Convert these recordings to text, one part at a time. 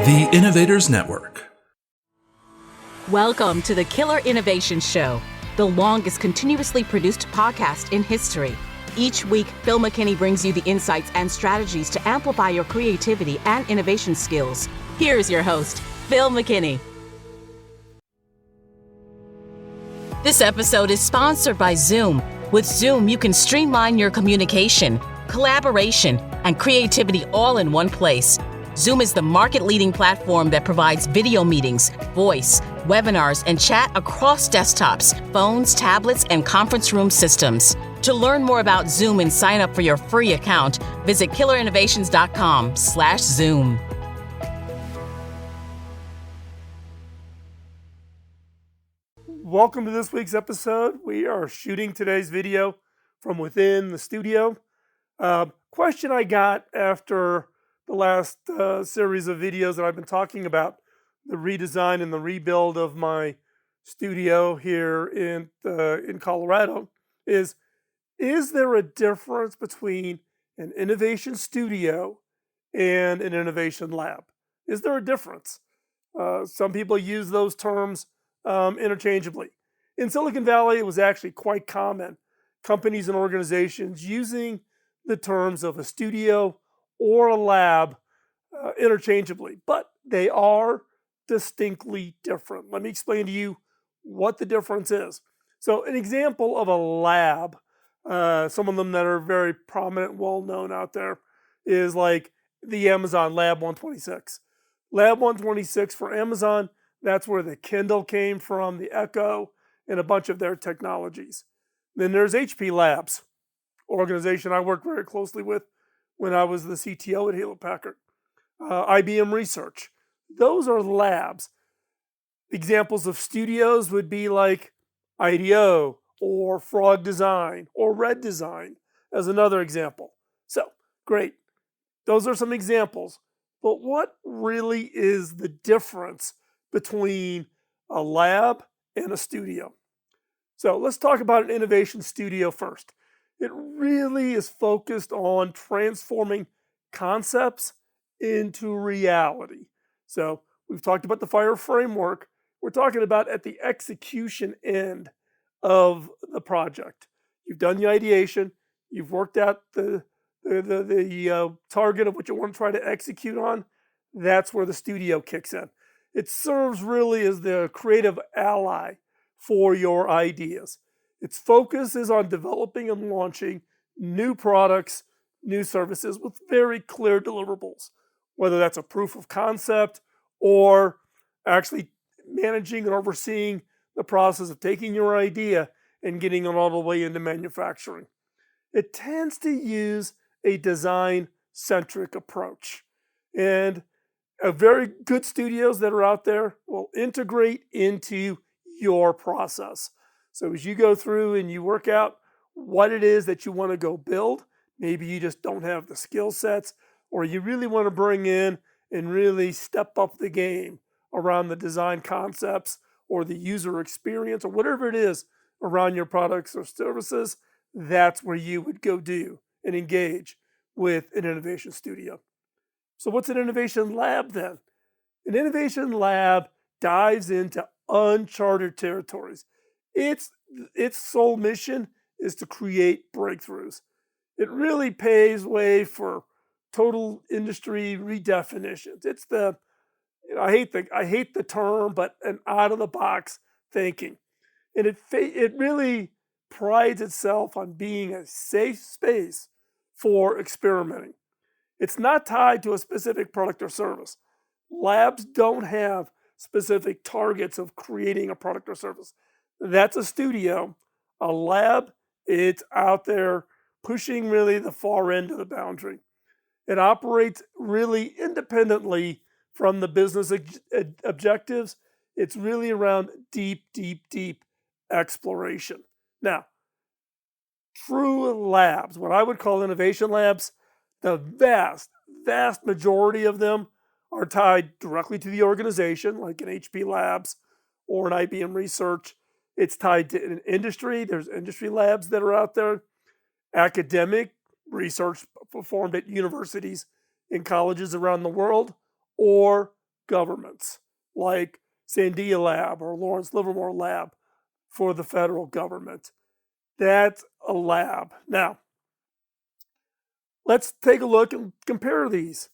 The Innovators Network. Welcome to the Killer Innovation Show, the longest continuously produced podcast in history. Each week, Phil McKinney brings you the insights and strategies to amplify your creativity and innovation skills. Here's your host, Phil McKinney. This episode is sponsored by Zoom. With Zoom, you can streamline your communication, collaboration, and creativity all in one place. Zoom is the market-leading platform that provides video meetings, voice, webinars, and chat across desktops, phones, tablets, and conference room systems. To learn more about Zoom and sign up for your free account, visit killerinnovations.com/Zoom. Welcome to this week's episode. We are shooting today's video from within the studio. Question I got after the last series of videos that I've been talking about, the redesign and the rebuild of my studio here in Colorado, is there a difference between an innovation studio and an innovation lab? Is there a difference? Some people use those terms interchangeably. In Silicon Valley, it was actually quite common, companies and organizations using the terms of a studio or a lab interchangeably, but they are distinctly different. Let me explain to you what the difference is. So an example of a lab, some of them that are very prominent, well-known out there, is like the Amazon Lab 126. Lab 126 for Amazon, that's where the Kindle came from, the Echo, and a bunch of their technologies. Then there's HP Labs, organization I worked very closely with when I was the CTO at Hewlett Packard. IBM Research. Those are labs. Examples of studios would be like IDEO or Frog Design or Red Design as another example. So, great. Those are some examples. But what really is the difference between a lab and a studio? So let's talk about an innovation studio first. It really is focused on transforming concepts into reality. So we've talked about the FIRE framework. We're talking about at the execution end of the project. You've done the ideation. You've worked out the target of what you want to try to execute on. That's where the studio kicks in. It serves really as the creative ally for your ideas. Its focus is on developing and launching new products, new services with very clear deliverables, whether that's a proof of concept or actually managing and overseeing the process of taking your idea and getting it all the way into manufacturing. It tends to use a design-centric approach. And very good studios that are out there will integrate into your process. So as you go through and you work out what it is that you want to go build, maybe you just don't have the skill sets, or you really want to bring in and really step up the game around the design concepts or the user experience or whatever it is around your products or services, that's where you would go do and engage with an innovation studio. So what's an innovation lab then? An innovation lab dives into uncharted territories. Its sole mission is to create breakthroughs. It really paves way for total industry redefinitions. It's I hate the term, but an out of the box thinking, and it really prides itself on being a safe space for experimenting. It's not tied to a specific product or service. Labs don't have specific targets of creating a product or service. That's a studio. A lab, it's out there pushing really the far end of the boundary. It operates really independently from the business objectives. It's really around deep exploration. Now, true labs, what I would call innovation labs, the vast majority of them are tied directly to the organization, like an HP Labs or an IBM Research. It's tied to an industry. There's industry labs that are out there. Academic research performed at universities and colleges around the world, or governments, like Sandia Lab or Lawrence Livermore Lab for the federal government. That's a lab. Now, let's take a look and compare these.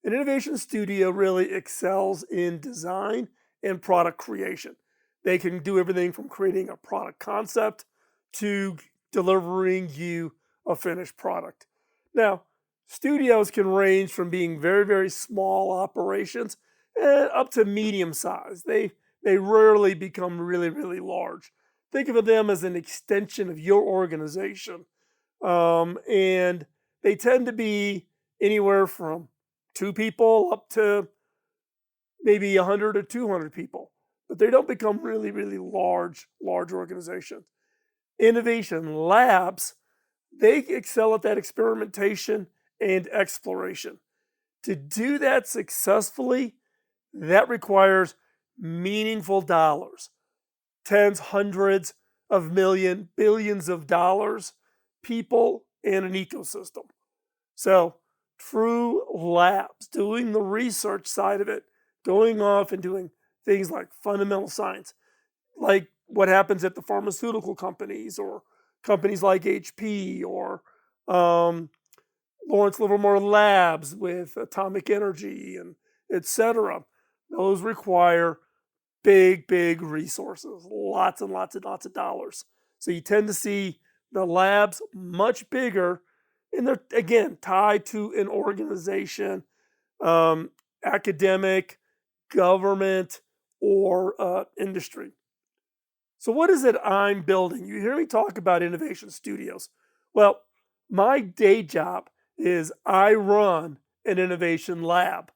An innovation studio really excels in design and product creation. They can do everything from creating a product concept to delivering you a finished product. Now, studios can range from being very, very small operations up to medium size. They rarely become really, really large. Think of them as an extension of your organization. And they tend to be anywhere from 2 people up to maybe 100 or 200 people, but they don't become really, really large organizations. Innovation labs, they excel at that experimentation and exploration. To do that successfully, that requires meaningful dollars, tens, hundreds of millions, billions of dollars, people, and an ecosystem. So true labs, doing the research side of it, going off and doing things like fundamental science, like what happens at the pharmaceutical companies or companies like HP or Lawrence Livermore Labs with atomic energy and etc. Those require big, big resources, lots and lots and lots of dollars. So you tend to see the labs much bigger, and they're, again, tied to an organization, academic, government, or industry. So what is it I'm building? You hear me talk about innovation studios. Well, my day job is I run an innovation lab.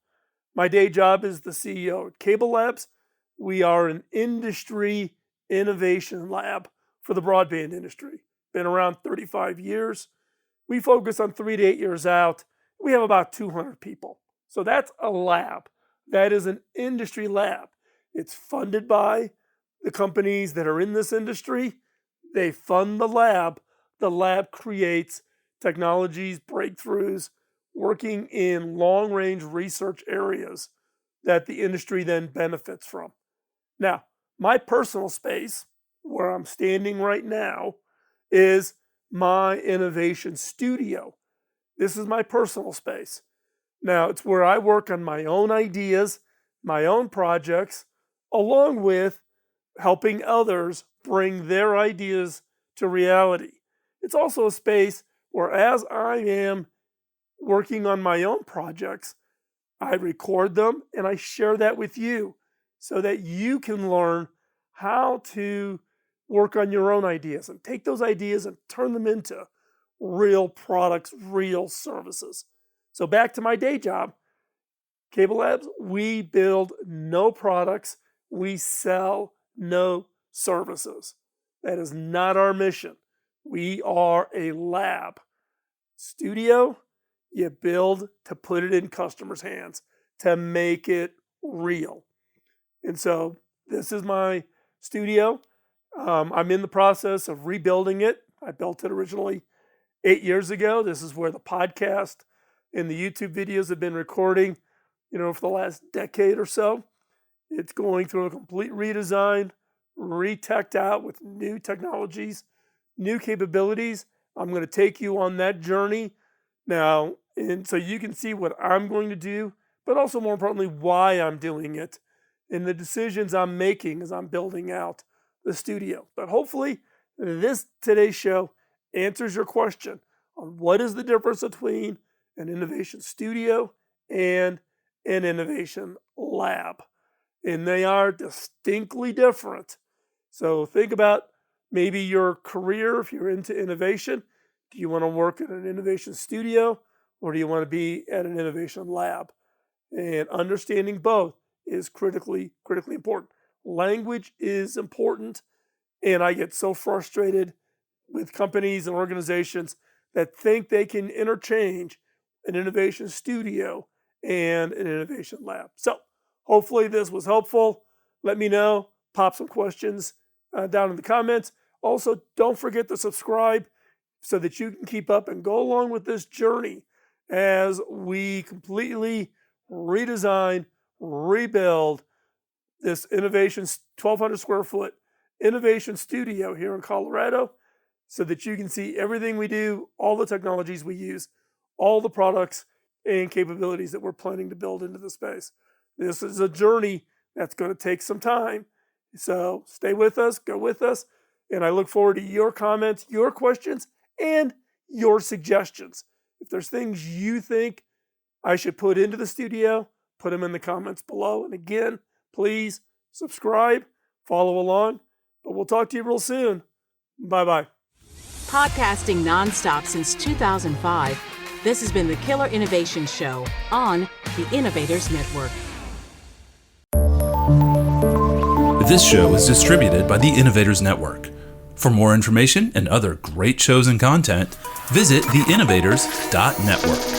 My day job is the CEO at Cable Labs. We are an industry innovation lab for the broadband industry. Been around 35 years. We focus on 3 to 8 years out. We have about 200 people. So that's a lab. That is an industry lab. It's funded by the companies that are in this industry. They fund the lab. The lab creates technologies, breakthroughs, working in long-range research areas that the industry then benefits from. Now, my personal space, where I'm standing right now, is my innovation studio. This is my personal space. Now, it's where I work on my own ideas, my own projects, along with helping others bring their ideas to reality. It's also a space where, as I am working on my own projects, I record them and I share that with you so that you can learn how to work on your own ideas and take those ideas and turn them into real products, real services. So back to my day job, Cable Labs, we build no products, we sell no services. That is not our mission. We are a lab. Studio, you build to put it in customers' hands, to make it real. And so this is my studio. I'm in the process of rebuilding it. I built it originally 8 years ago. This is where the podcast and the YouTube videos have been recording, for the last decade or so. It's going through a complete redesign, re-teched out with new technologies, new capabilities. I'm going to take you on that journey now, and so you can see what I'm going to do, but also more importantly, why I'm doing it and the decisions I'm making as I'm building out the studio. But hopefully today's show answers your question on what is the difference between an innovation studio and an innovation lab. And they are distinctly different. So think about maybe your career if you're into innovation. Do you want to work in an innovation studio or do you want to be at an innovation lab? And understanding both is critically important. Language is important, and I get so frustrated with companies and organizations that think they can interchange an innovation studio and an innovation lab. So hopefully this was helpful. Let me know. Pop some questions down in the comments. Also, don't forget to subscribe so that you can keep up and go along with this journey as we completely redesign, rebuild this 1,200 square foot innovation studio here in Colorado so that you can see everything we do, all the technologies we use, all the products and capabilities that we're planning to build into the space. This is a journey that's going to take some time. So stay with us, go with us, and I look forward to your comments, your questions, and your suggestions. If there's things you think I should put into the studio, put them in the comments below. And again, please subscribe, follow along, but we'll talk to you real soon. Bye-bye. Podcasting nonstop since 2005, this has been the Killer Innovation Show on the Innovators Network. This show is distributed by the Innovators Network. For more information and other great shows and content, visit theinnovators.network.